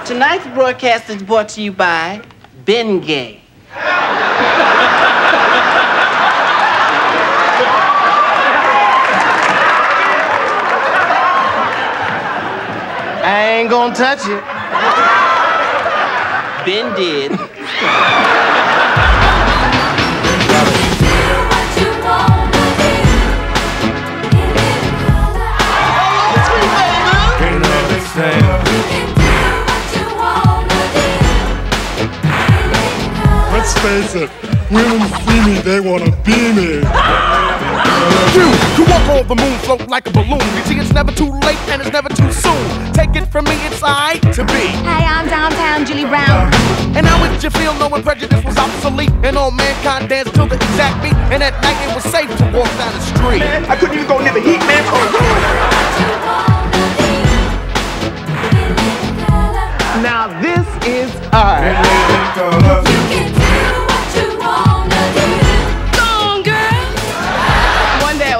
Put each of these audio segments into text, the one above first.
Tonight's broadcast is brought to you by Ben Gay. I ain't gonna touch it. Ben did. Let's face it, women see me, they wanna be me. You walk on the moon, float like a balloon. You see, it's never too late and it's never too soon. Take it from me, it's alright to be. Hey, I'm downtown Julie Brown. And how would you feel knowing prejudice was obsolete and all mankind danced to the exact beat? And at night it was safe to walk down the street. Man, I couldn't even go near the heat, man. Now this is art.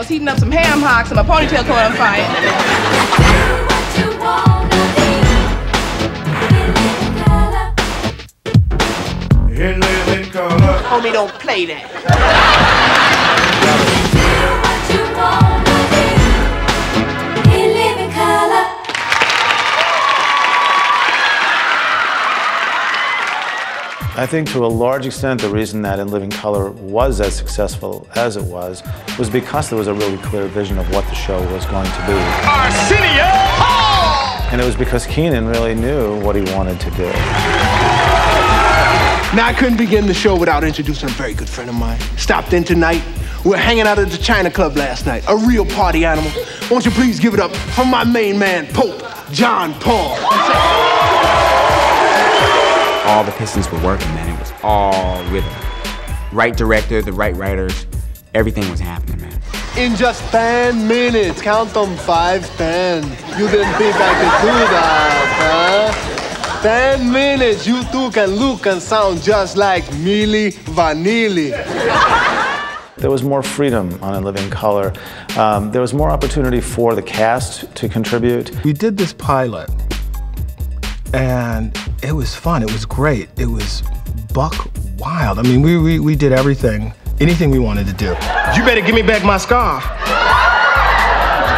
Heating up some ham hocks and my ponytail caught on fire. Homie, don't play that. I think to a large extent the reason that In Living Color was as successful as it was because there was a really clear vision of what the show was going to be. Arsenio Hall! And it was because Keenen really knew what he wanted to do. Now I couldn't begin the show without introducing a very good friend of mine. Stopped in tonight. We were hanging out at the China Club last night. A real party animal. Won't you please give it up for my main man, Pope John Paul. All the pistons were working, man. It was all rhythm. Right director, the right writers, everything was happening, man. In just 10 minutes, count them 5, 10. You didn't think I could do that, huh? 10 minutes, you two can look and sound just like Milli Vanilli. There was more freedom on In Living Color. There was more opportunity for the cast to contribute. We did this pilot, and it was fun. It was great. It was buck wild. I mean, we did everything, anything we wanted to do. You better give me back my scarf.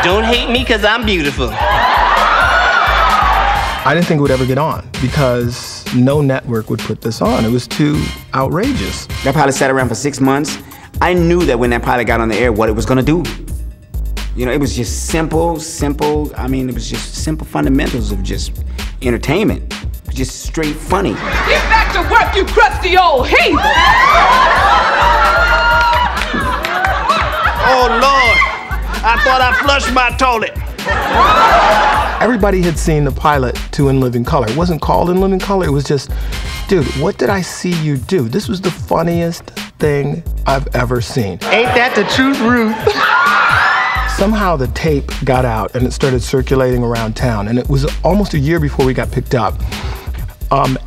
Don't hate me because I'm beautiful. I didn't think it would ever get on because no network would put this on. It was too outrageous. That pilot sat around for 6 months. I knew that when that pilot got on the air, what it was gonna do. You know, it was just simple. I mean, it was just simple fundamentals of just entertainment. Just straight funny. Get back to work, you crusty old heathen! Oh, Lord. I thought I flushed my toilet. Everybody had seen the pilot to In Living Color. It wasn't called In Living Color. It was just, dude, what did I see you do? This was the funniest thing I've ever seen. Ain't that the truth, Ruth? Somehow the tape got out and it started circulating around town, and it was almost a year before we got picked up.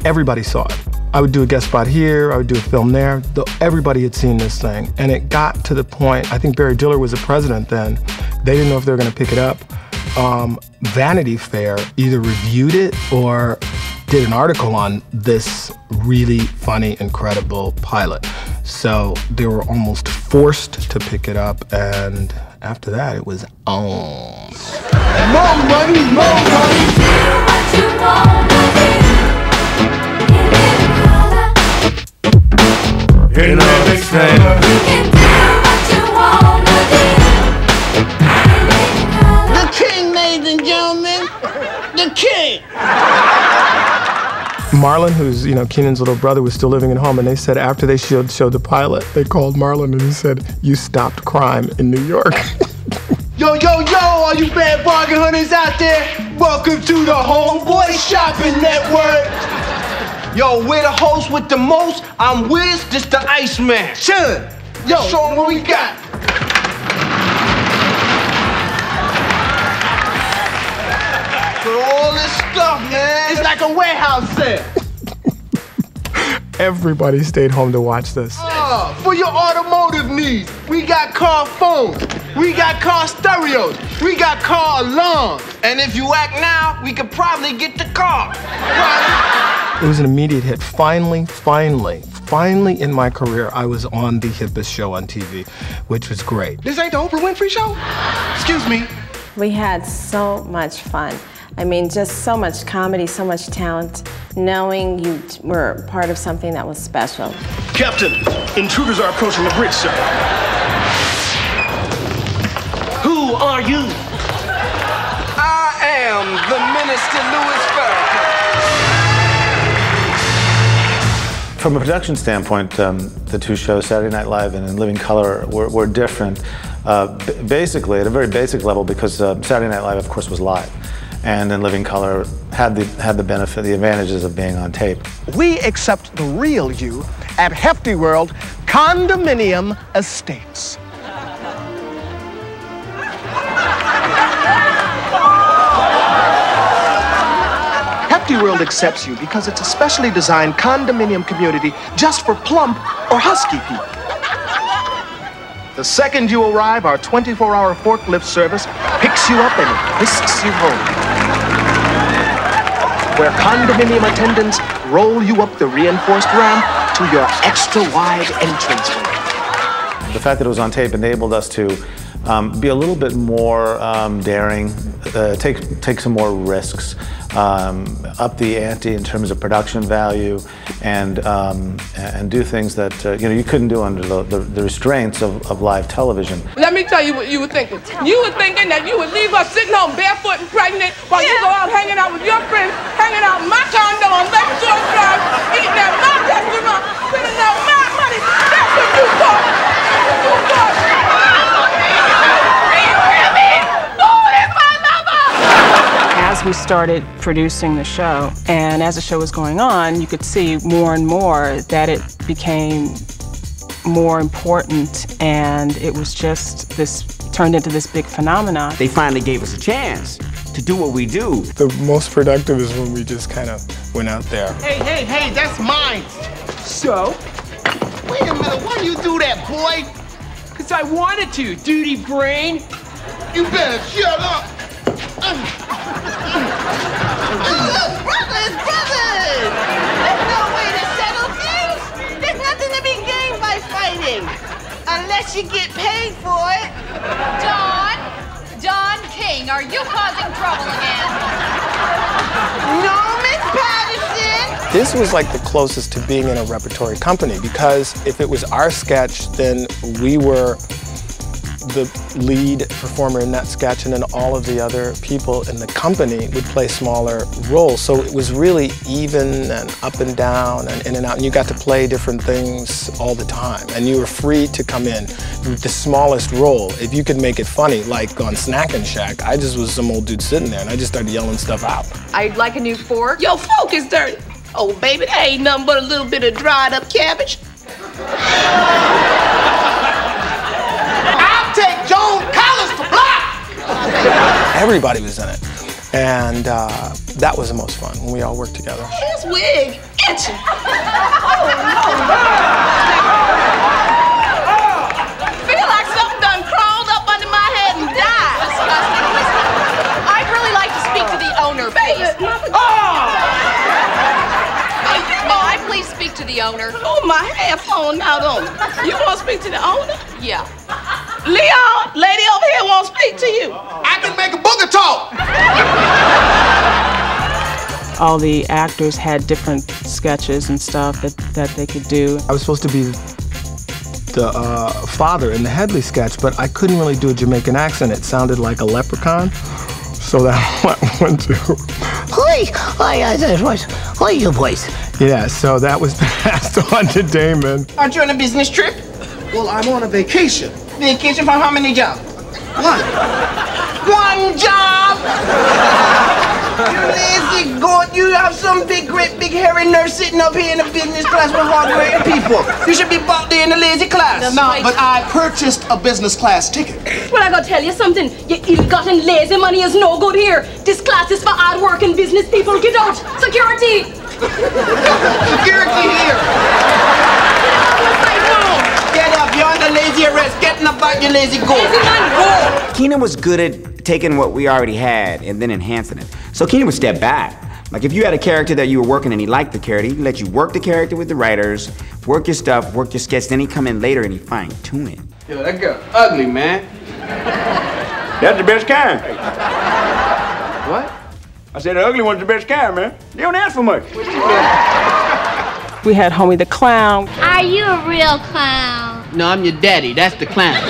Everybody saw it. I would do a guest spot here, I would do a film there. Everybody had seen this thing, and it got to the point, I think Barry Diller was the president then. They didn't know if they were gonna pick it up. Vanity Fair either reviewed it or did an article on this really funny, incredible pilot. So they were almost forced to pick it up, and after that, it was on. More money, more money. In Living Color. The king, ladies and gentlemen. The king. Marlon, who's Keenan's little brother, was still living at home, and they said after they showed the pilot, they called Marlon and he said, "You stopped crime in New York." Yo, yo, yo, all you bad bargain hunters out there, welcome to the Homeboy Shopping Network. Yo, we're the host with the most. I'm Wiz, this the Iceman. Chillin'. Yo, show 'em what we got. For all this stuff, man. It's like a warehouse sale. Everybody stayed home to watch this. For your automotive needs, we got car phones, We got car stereos. We got car alarms. And if you act now, we could probably get the car. It was an immediate hit. Finally in my career, I was on the hippest show on TV, which was great. This ain't the Oprah Winfrey Show? Excuse me. We had so much fun. I mean, just so much comedy, so much talent, knowing you were part of something that was special. Captain, intruders are approaching the bridge, sir. Who are you? I am the Minister Louis Farrakhan. From a production standpoint, the two shows, Saturday Night Live and In Living Color, were different. Basically, at a very basic level, because Saturday Night Live, of course, was live. And In Living Color had the benefit, the advantages of being on tape. We accept the real you at Hefty World Condominium Estates. Hefty World accepts you because it's a specially designed condominium community just for plump or husky people. The second you arrive, our 24-hour forklift service picks you up and whisks you home, where condominium attendants roll you up the reinforced ramp to your extra-wide entranceway. The fact that it was on tape enabled us to be a little bit more daring, take some more risks, up the ante in terms of production value, and do things that you couldn't do under the restraints of live television. Let me tell you what you were thinking. You were thinking that you would leave us sitting home barefoot and pregnant while you go out hanging out with your friends, hanging out in my condo on Lakeshore Drive, eating at my restaurant, spending out my money. That's what you thought. That's what you thought. As we started producing the show, and as the show was going on, you could see more and more that it became more important, and it was just turned into this big phenomenon. They finally gave us a chance to do what we do. The most productive is when we just kind of went out there. Hey, that's mine. So? Wait a minute, why you do that, boy? Because I wanted to, duty brain. You better shut up. Brothers! There's no way to settle things. There's nothing to be gained by fighting. Unless you get paid for it. Don King, are you causing trouble again? No, Miss Patterson. This was like the closest to being in a repertory company, because if it was our sketch, then we were the lead performer in that sketch, and then all of the other people in the company would play smaller roles. So it was really even and up and down and in and out, and you got to play different things all the time. And you were free to come in with the smallest role. If you could make it funny, like on Snack and Shack, I just was some old dude sitting there and I just started yelling stuff out. I'd like a new fork. Your fork is dirty. Oh, baby, that ain't nothing but a little bit of dried up cabbage. Take Joan Collins for black! Everybody was in it, and that was the most fun when we all worked together. This wig itching. Feel like something done crawled up under my head and died. I'd really like to speak to the owner, please. May I please speak to the owner? Oh, my hair falling out on me. You want to speak to the owner? Yeah. Leon, lady over here wants to speak to you. I can make a booger talk. All the actors had different sketches and stuff that they could do. I was supposed to be the father in the Headley sketch, but I couldn't really do a Jamaican accent. It sounded like a leprechaun. So that went to... Hi, you boys. Yeah, so that was passed on to Damon. Aren't you on a business trip? Well, I'm on a vacation. Vacation for how many jobs? One. One job! You lazy goat. You have some great big hairy nurse sitting up here in the business class with hard-working people. You should be back there in the lazy class. No, but I purchased a business class ticket. Well, I gotta tell you something. Your ill-gotten lazy money is no good here. This class is for hard-working business people. Get out! Security! Security here! Get up, you're under lazy arrest. Get nothing about your lazy goat. Lazy man, go. Keenan was good at taking what we already had and then enhancing it. So Keenan would step back. Like if you had a character that you were working and he liked the character, he'd let you work the character with the writers, work your stuff, work your sketch, then he'd come in later and he'd fine tune it. Yo, that girl ugly, man. That's the best kind. What? I said the ugly one's the best kind, man. They don't ask for much. We had Homie the Clown. Are you a real clown? No, I'm your daddy. That's the clown.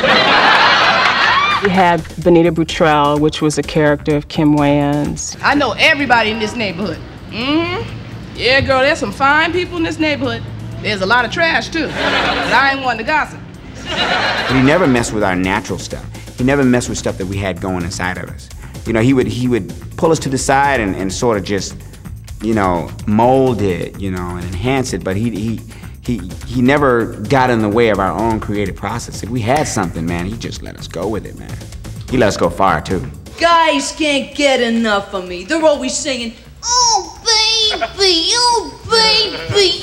We had Benita Boutrell, which was a character of Kim Wayans. I know everybody in this neighborhood. Yeah, girl, there's some fine people in this neighborhood. There's a lot of trash, too. But I ain't one to gossip. But he never messed with our natural stuff. He never messed with stuff that we had going inside of us. You know, he would pull us to the side and sort of just, you know, mold it, you know, and enhance it, but he never got in the way of our own creative process. If we had something, man, he just let us go with it, man. He let us go far, too. Guys can't get enough of me. They're always singing, oh, baby,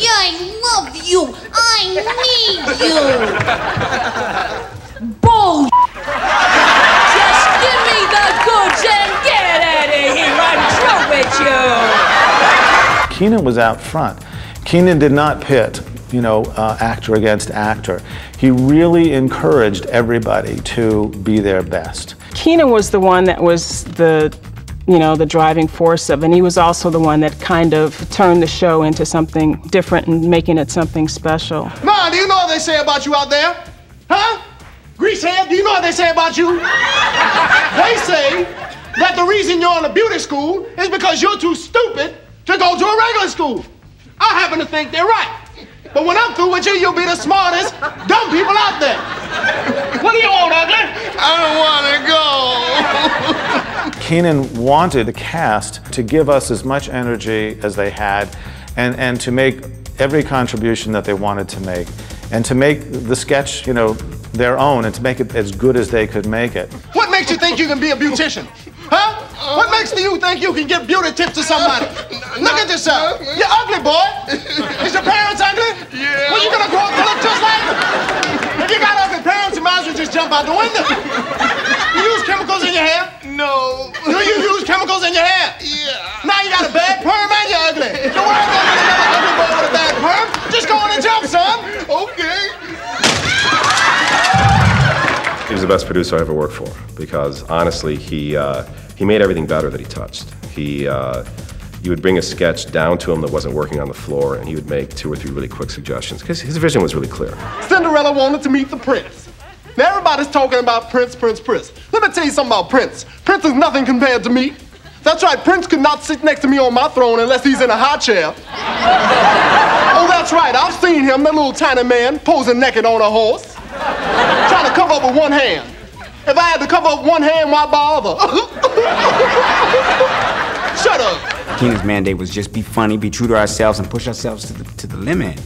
I love you. I need you. Bull. Just give me the goods and get out of here. I'm through with you. Keenen was out front. Keenen did not pit, you know, actor against actor. He really encouraged everybody to be their best. Keenen was the one that was the driving force of, and he was also the one that kind of turned the show into something different and making it something special. Ma, do you know what they say about you out there? Huh? Greasehead, do you know what they say about you? They say that the reason you're in a beauty school is because you're too stupid to go to a regular school. I happen to think they're right. But when I'm through with you, you'll be the smartest dumb people out there. What do you want, ugly? I don't want to go. Keenen wanted the cast to give us as much energy as they had and to make every contribution that they wanted to make and to make the sketch, you know, their own and to make it as good as they could make it. What makes you think you can be a beautician? Huh? What makes you think you can give beauty tips to somebody? Look at yourself. You're ugly, boy. Is your parents ugly? Yeah. Well, you gonna grow up to look just like them. If you got ugly parents, you might as well just jump out the window. You use chemicals in your hair? No. Do you use chemicals in your hair? Yeah. Now you got a bad perm and you're ugly. Don't worry about another ugly boy with a bad perm. Just go on and jump, son. Okay. He was the best producer I ever worked for because honestly, he made everything better that he touched. You would bring a sketch down to him that wasn't working on the floor, and he would make 2 or 3 really quick suggestions because his vision was really clear. Cinderella wanted to meet the prince. Now everybody's talking about Prince, Prince, Prince. Let me tell you something about Prince. Prince is nothing compared to me. That's right, Prince could not sit next to me on my throne unless he's in a high chair. Oh, that's right, I've seen him, that little tiny man, posing naked on a horse, trying to cover up with one hand. If I had to cover up one hand, why bother? Shut up. Keenan's mandate was just be funny, be true to ourselves, and push ourselves to the limit.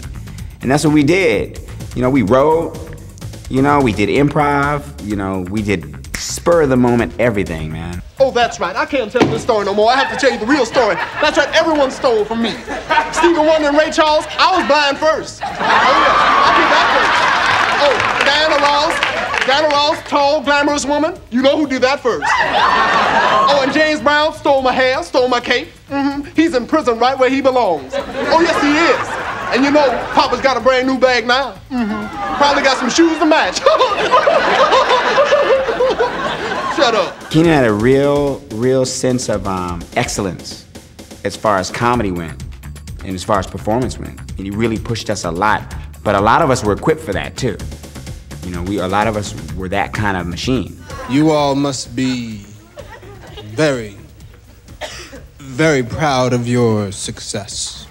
And that's what we did. You know, we wrote, you know, we did improv, you know, we did spur of the moment everything, man. Oh, that's right. I can't tell this story no more. I have to tell you the real story. That's right, everyone stole from me. Stevie Wonder and Ray Charles, I was blind first. Oh, yeah, I did that first. Oh, Diana Ross, tall, glamorous woman. You know who did that first. Oh, and James Brown stole my hair, stole my cape. He's in prison right where he belongs. Oh, yes, he is. And you know, Papa's got a brand new bag now. Probably got some shoes to match. Shut up. Keenan had a real sense of excellence as far as comedy went and as far as performance went. And he really pushed us a lot. But a lot of us were equipped for that, too. You know, a lot of us were that kind of machine. You all must be very, very proud of your success.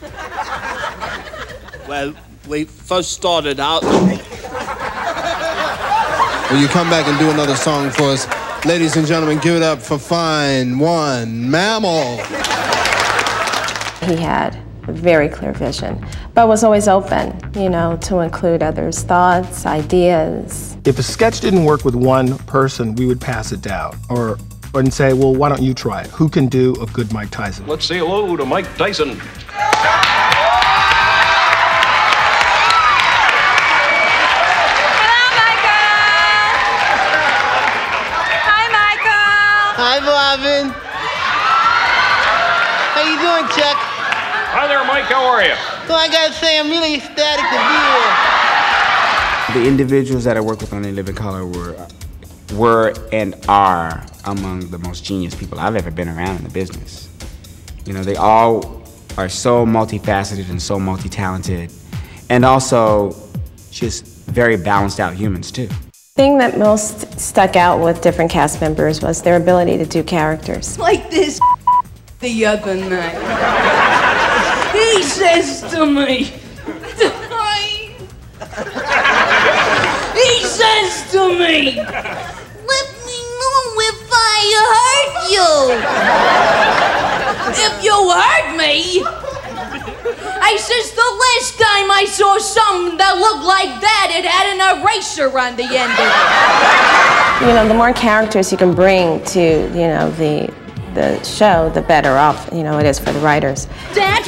Well, we first started out. Will you come back and do another song for us? Ladies and gentlemen, give it up for Fine One Mammal. He had a very clear vision, but was always open, you know, to include others' thoughts, ideas. If a sketch didn't work with one person, we would pass it down or say, well, why don't you try it? Who can do a good Mike Tyson? Let's say hello to Mike Tyson. Hi, Marvin. How you doing, Chuck? Hi there, Mike. How are you? So I gotta say, I'm really ecstatic to be here. The individuals that I work with on In Living Color were and are among the most genius people I've ever been around in the business. You know, they all are so multifaceted and so multi-talented, and also just very balanced out humans too. The thing that most stuck out with different cast members was their ability to do characters. Like this the other night. He says to me, he says to me, let me know if I hurt you. If you hurt me, I says the last time I saw something that looked like that, it had an eraser on the end of it. You know, the more characters you can bring to, you know, the show, the better off, you know, it is for the writers. That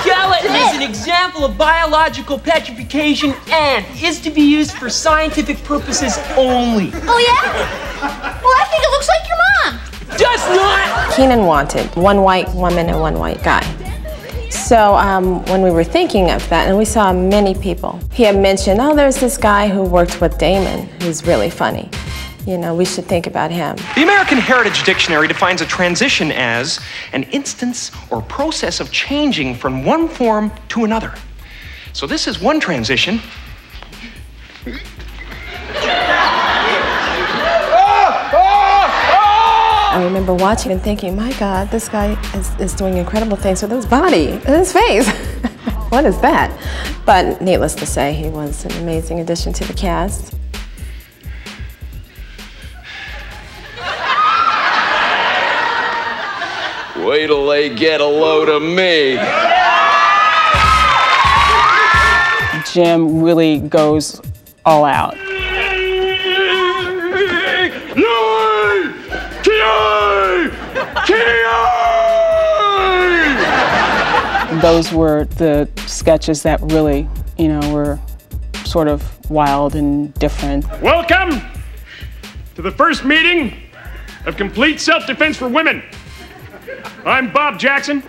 skeleton is an example of biological petrification and is to be used for scientific purposes only. Oh, yeah? Well, I think it looks like your mom. Does not! Keenen wanted one white woman and one white guy. So when we were thinking of that, and we saw many people, he had mentioned, oh, there's this guy who worked with Damon who's really funny. You know, we should think about him. The American Heritage Dictionary defines a transition as an instance or process of changing from one form to another. So this is one transition. I remember watching and thinking, my God, this guy is doing incredible things with his body and his face. What is that? But needless to say, he was an amazing addition to the cast. Wait till they get a load of me. Jim really goes all out. Those were the sketches that really, you know, were sort of wild and different. Welcome to the first meeting of Complete Self-Defense for Women. I'm Bob Jackson.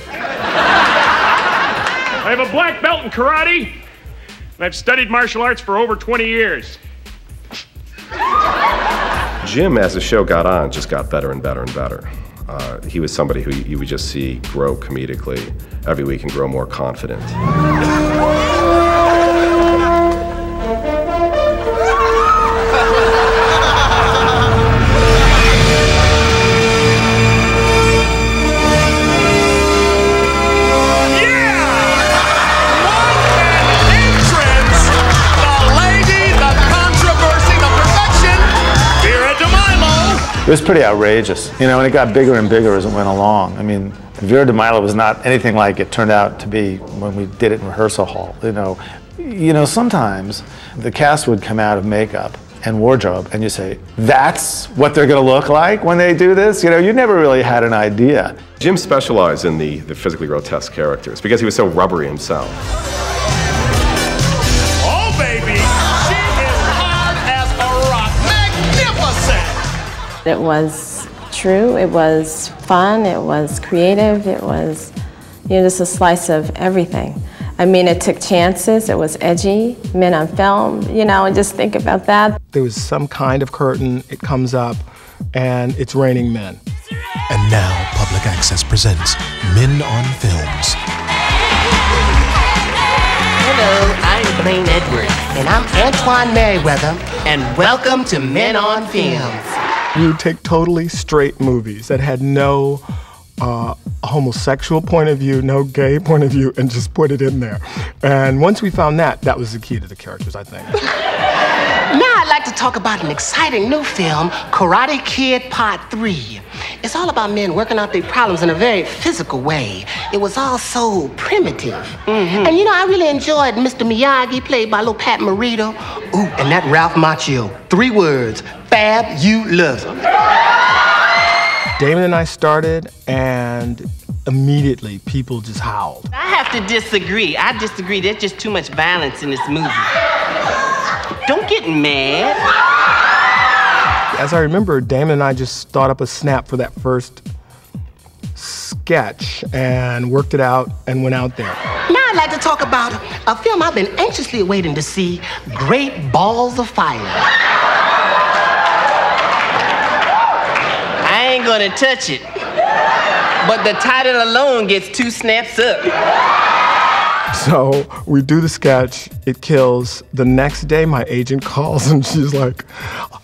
I have a black belt in karate, and I've studied martial arts for over 20 years. Jim, as the show got on, just got better and better and better. He was somebody who you would just see grow comedically every week and grow more confident. It was pretty outrageous, you know, and it got bigger and bigger as it went along. I mean, Vera DeMilo was not anything like it turned out to be when we did it in rehearsal hall, you know, sometimes the cast would come out of makeup and wardrobe and you say, that's what they're gonna look like when they do this? You know, you never really had an idea. Jim specialized in the physically grotesque characters because he was so rubbery himself. Oh, baby, she is hard as a rock. Magnificent! It was true, it was fun, it was creative, it was, you know, just a slice of everything. I mean, it took chances, it was edgy, men on film, you know, and just think about that. There was some kind of curtain, it comes up, and it's raining men. And now Public Access presents Men on Films. Hello, I'm Blaine Edwards, and I'm Antoine Merriweather, and welcome to Men on Films. We would take totally straight movies that had no homosexual point of view, no gay point of view, and just put it in there. And once we found that, that was the key to the characters, I think. Now I'd like to talk about an exciting new film, Karate Kid Part 3. It's all about men working out their problems in a very physical way. It was all so primitive. And you know, I really enjoyed Mr. Miyagi, played by little Pat Morita. Ooh, and that Ralph Macchio. 3 words, fabulous. Damon and I started, and immediately people just howled. I have to disagree. I disagree. There's just too much violence in this movie. Don't get mad. As I remember, Damon and I just thought up a snap for that first sketch and worked it out and went out there. Now I'd like to talk about a film I've been anxiously waiting to see, Great Balls of Fire. I ain't gonna touch it, but the title alone gets 2 snaps up. So we do the sketch, it kills. The next day, my agent calls and she's like,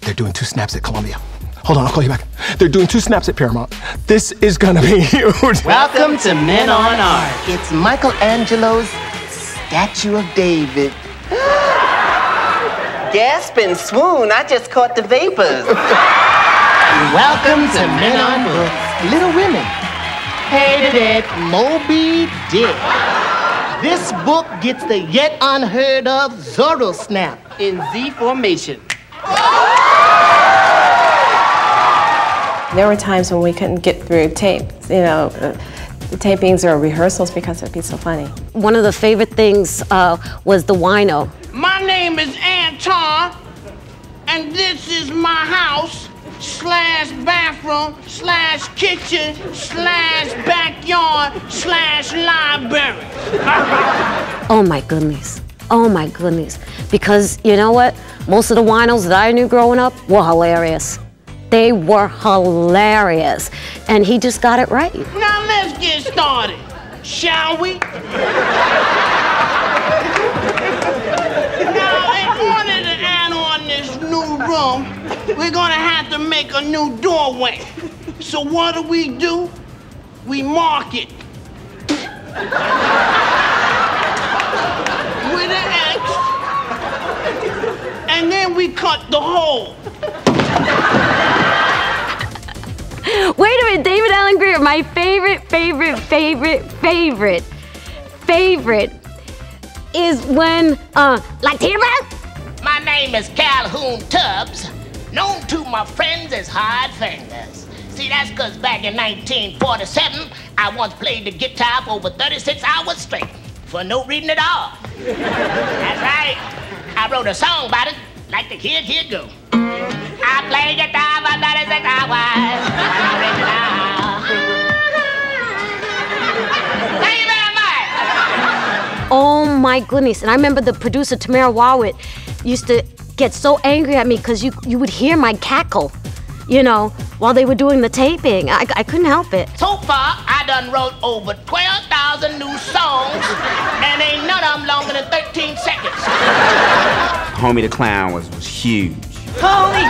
they're doing 2 snaps at Columbia. Hold on, I'll call you back. They're doing 2 snaps at Paramount. This is gonna be huge. Welcome to Men on Art. It's Michelangelo's Statue of David. Gasp and swoon, I just caught the vapors. Welcome to Men on Books. Little Women. Hated it, Moby Dick. This book gets the yet unheard of Zorro snap in Z formation. There were times when we couldn't get through tapes, you know, the tapings or rehearsals because it'd be so funny. One of the favorite things was the wino. My name is Anton, and this is my house / bathroom / kitchen / backyard / library. Oh my goodness. Oh my goodness. Because you know what? Most of the winos that I knew growing up were hilarious. They were hilarious. And he just got it right. Now let's get started, shall we? Now, in order to add on this new room, we're gonna have to make a new doorway. So what do? We mark it with an X, and then we cut the hole. Wait a minute, David Alan Grier, my favorite is when, like Timber? My name is Calhoun Tubbs, known to my friends as Hard Fingers. See, that's because back in 1947, I once played the guitar for over 36 hours straight, for no reason at all. That's right. I wrote a song about it, like the kid here go. I play guitar for 36 hours. Thank you very much. Oh my goodness. And I remember the producer, Tamara Warwick, used to get so angry at me because you would hear my cackle, you know, while they were doing the taping. I couldn't help it. So far, I done wrote over 12,000 new songs, and ain't none of them longer than 13 seconds. Homie the Clown was huge. Homie.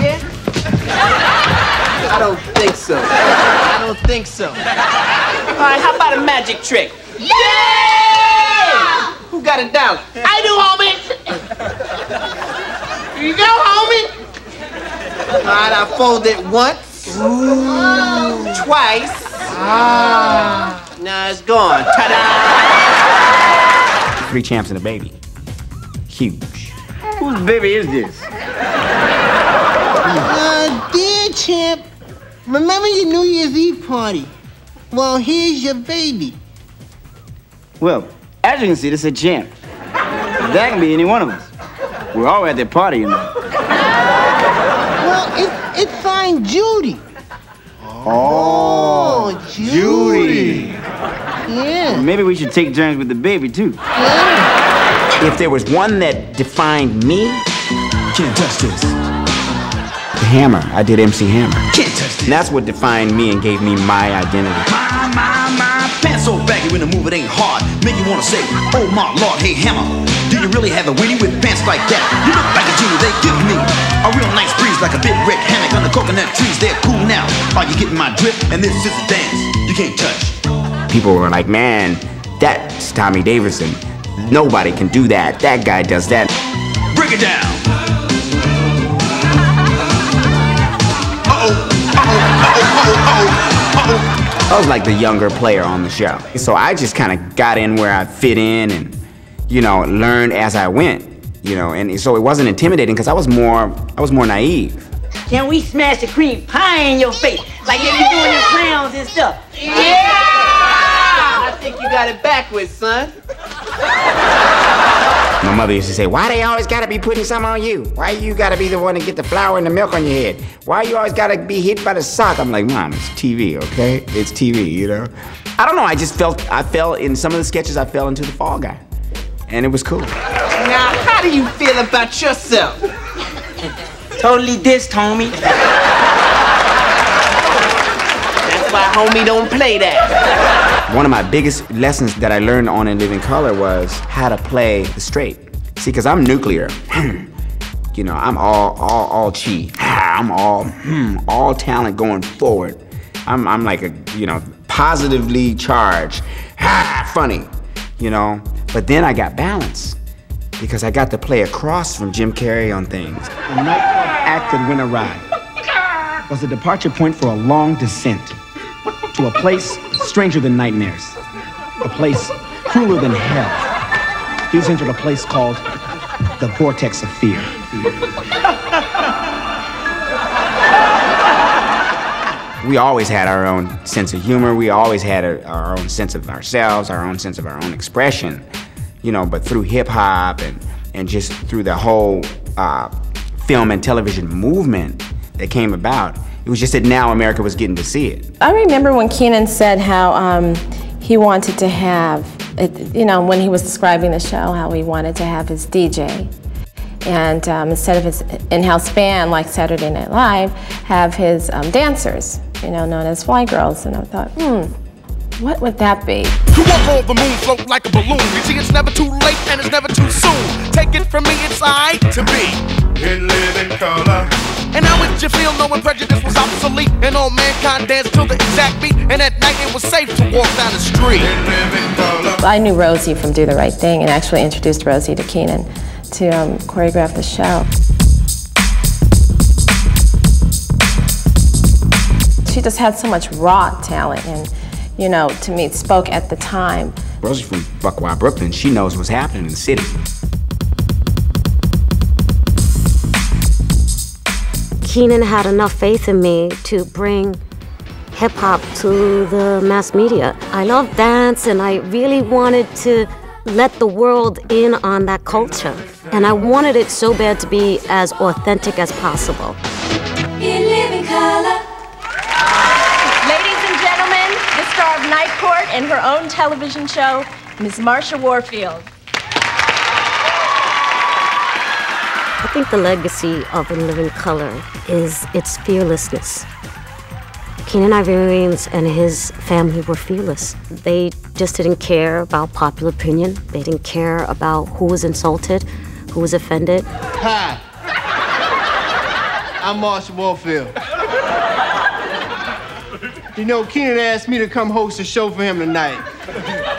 Yeah? I don't think so. All right, how about a magic trick? Yeah! Who got $1? I do, homie. Here you go, homie. All right, I fold it once. Ooh. Twice. Now it's gone. Ta-da! 3 champs and a baby. Huge. Whose baby is this? Dear champ, remember your New Year's Eve party? Well, here's your baby. Well, as you can see, this is a champ. That can be any one of us. We're all at that party, you know. Well, it's signed Judy. Oh, Judy. Yeah. Well, maybe we should take turns with the baby, too. If there was one that defined me, can't touch this. The Hammer. I did MC Hammer. Can't touch this. And that's what defined me and gave me my identity. My pants so baggy when the move it ain't hard. Make you wanna say, oh my lord, hey Hammer. Do you really have a weenie with pants like that? You look like a genie, they give me a real nice breeze like a big red hammock under coconut trees. They're cool now. Are you getting my drip? And this is a dance you can't touch. People were like, man, that's Tommy Davidson. Nobody can do that. That guy does that. Break it down. I was like the younger player on the show. So I just kind of got in where I fit in and, you know, learned as I went, you know, and so it wasn't intimidating because I was more naive. Can we smash the cream pie in your face? Like if you're doing your clowns and stuff. Yeah! I think you got it backwards, son. My mother used to say, why they always gotta be putting something on you? Why you gotta be the one to get the flour and the milk on your head? Why you always gotta be hit by the sock? I'm like, Mom, it's TV, okay? It's TV, you know? I don't know, I fell in some of the sketches, I fell into the Fall Guy. And it was cool. Now, how do you feel about yourself? Totally dissed, homie. That's why homie don't play that. One of my biggest lessons that I learned on In Living Color was how to play the straight. See, because I'm nuclear. You know, I'm all chi. I'm all talent going forward. I'm like a, you know, positively charged. Funny, you know. But then I got balance because I got to play across from Jim Carrey on things. A night act that went awry was a departure point for a long descent to a place stranger than nightmares, a place crueler than hell. He's entered a place called the vortex of fear. We always had our own sense of humor. We always had our own sense of ourselves, our own sense of our own expression, you know, but through hip hop and just through the whole film and television movement that came about, it was just that now America was getting to see it. I remember when Keenen said how he wanted to have, you know, when he was describing the show, how he wanted to have his DJ. And instead of his in-house band, like Saturday Night Live, have his dancers, you know, known as Fly Girls. And I thought, what would that be? To walk on the moon, float like a balloon. You see, it's never too late and it's never too soon. Take it from me, it's alright to be in living color. And how would you feel knowing prejudice was obsolete and all mankind danced to the exact beat? And at night it was safe to walk down the street. In living color. I knew Rosie from Do the Right Thing and actually introduced Rosie to Keenen to choreograph the show. She just had so much raw talent and, you know, to me, it spoke at the time. Rosie from Buckwild, Brooklyn, she knows what's happening in the city. Keenen had enough faith in me to bring hip-hop to the mass media. I love dance and I really wanted to let the world in on that culture. And I wanted it so bad to be as authentic as possible. In living color. Ladies and gentlemen, the star of Night Court and her own television show, Ms. Marsha Warfield. I think the legacy of In Living Color is its fearlessness. Keenen Ivorians and his family were fearless. They just didn't care about popular opinion. They didn't care about who was insulted, who was offended. Hi, I'm Marsha Warfield. You know, Keenen asked me to come host a show for him tonight.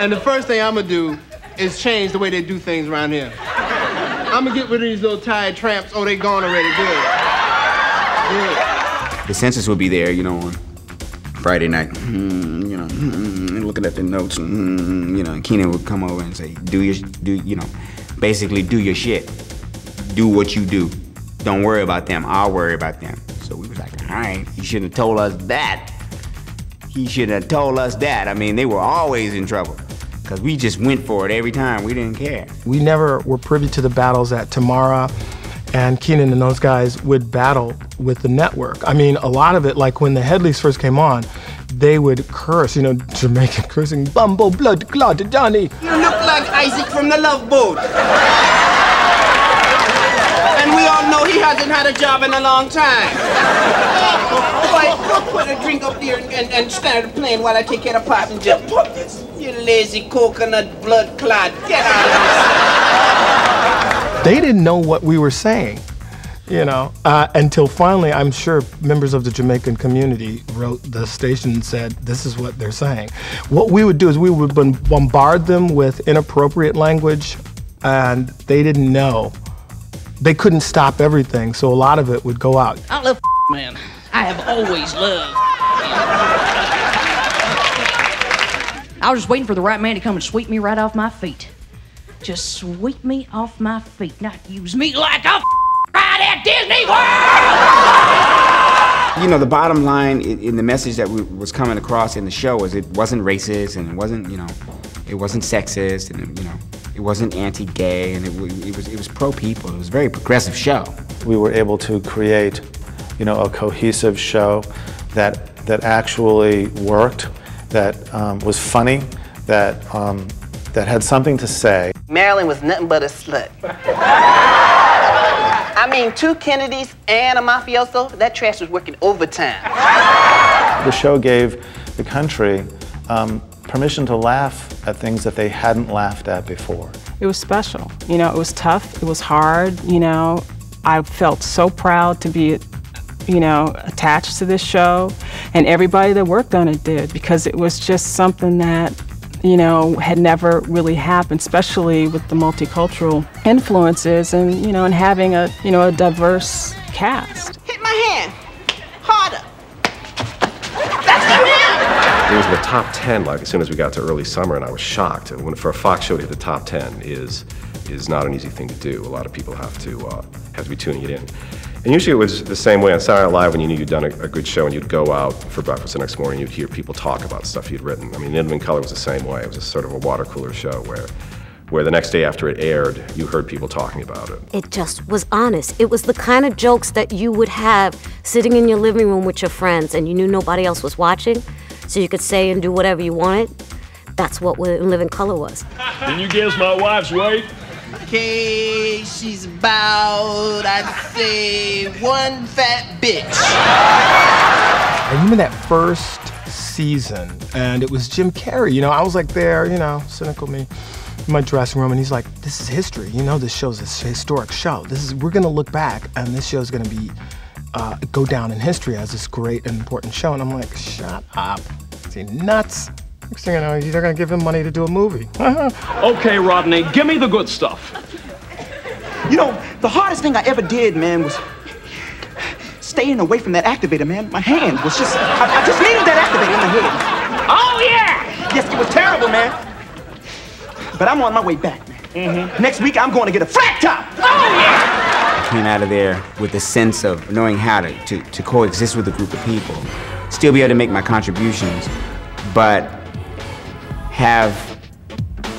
And the first thing I'm gonna do is change the way they do things around here. I'm gonna get rid of these little tired tramps. Oh, they gone already, good. The census would be there, you know, on Friday night, you know, looking at the notes, you know, and Keenen would come over and say, basically do your shit. Do what you do. Don't worry about them, I'll worry about them. So we was like, all right, he shouldn't have told us that. He shouldn't have told us that. I mean, they were always in trouble because we just went for it every time. We didn't care. We never were privy to the battles that Tamara and Keenen and those guys would battle with the network. I mean, a lot of it, like when the Headleys first came on, they would curse, you know, Jamaican cursing, Bumbo, blood, clot, Johnny. You look like Isaac from the Love Boat. And we all know he hasn't had a job in a long time. Boy, go put a drink up there and stand at the plane while I take care of the pot and just put this, you lazy coconut blood clot. Get out of this. They didn't know what we were saying, you know, until finally, I'm sure members of the Jamaican community wrote the station and said, this is what they're saying. What we would do is we would bombard them with inappropriate language, and they didn't know. They couldn't stop everything, so a lot of it would go out. I love man. I have always loved. I was just waiting for the right man to come and sweep me right off my feet. Just sweep me off my feet, not use me like a ride at Disney World! You know, the bottom line in the message that was coming across in the show was it wasn't racist and it wasn't, you know, it wasn't sexist and, you know, It wasn't anti-gay, and it was pro-people. It was a very progressive show. We were able to create, you know, a cohesive show that actually worked, that was funny, that had something to say. Marilyn was nothing but a slut. I mean, 2 Kennedys and a mafioso, that trash was working overtime. The show gave the country permission to laugh at things that they hadn't laughed at before. It was special. You know, it was tough, it was hard, you know. I felt so proud to be, you know, attached to this show, and everybody that worked on it did, because it was just something that, you know, had never really happened, especially with the multicultural influences and, you know, and having a, you know, a diverse cast. Hit my hand. Harder. That's the hand. It was in the top 10, like, as soon as we got to early summer, and I was shocked. For a Fox show to hit the top 10 is not an easy thing to do. A lot of people have to be tuning it in. And usually it was the same way on Saturday Night Live when you knew you'd done a good show and you'd go out for breakfast the next morning, you'd hear people talk about stuff you'd written. I mean, In Living Color was the same way. It was a sort of a water cooler show where the next day after it aired, you heard people talking about it. It just was honest. It was the kind of jokes that you would have sitting in your living room with your friends and you knew nobody else was watching, so you could say and do whatever you wanted. That's what In Living Color was. Can you guess my wife's weight? Okay, she's about, I'd say, 1 fat bitch. I remember that first season, and it was Jim Carrey. You know, I was like there, you know, cynical me, in my dressing room, and he's like, "This is history. You know, this show's a historic show. We're gonna look back, and this show's gonna be go down in history as this great and important show." And I'm like, "Shut up! Is he nuts?" Next thing I know, they're gonna give him money to do a movie. Okay, Rodney, give me the good stuff. You know, the hardest thing I ever did, man, was staying away from that activator, man. My hand was just, I just needed that activator in my head. Oh, yeah! Yes, it was terrible, man. But I'm on my way back, man. Next week, I'm going to get a flat top. Oh, yeah! I came out of there with a sense of knowing how to coexist with a group of people, still be able to make my contributions, but have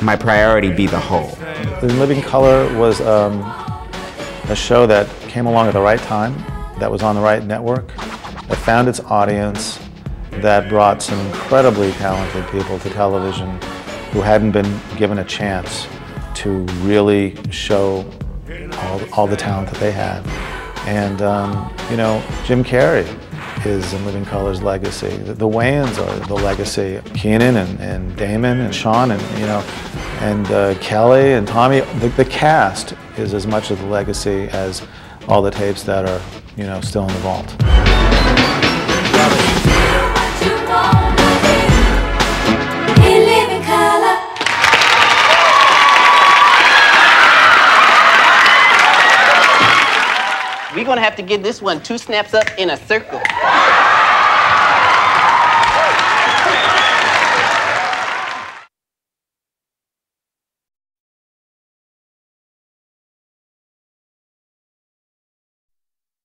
my priority be the whole. In Living Color was a show that came along at the right time, that was on the right network, that found its audience, that brought some incredibly talented people to television who hadn't been given a chance to really show all the talent that they had. And, you know, Jim Carrey is In Living Color's legacy. The Wayans are the legacy. Keenan and Damon and Sean and, you know, and Kelly and Tommy. The cast is as much of the legacy as all the tapes that are, you know, still in the vault. We're gonna have to get this one 2 snaps up in a circle.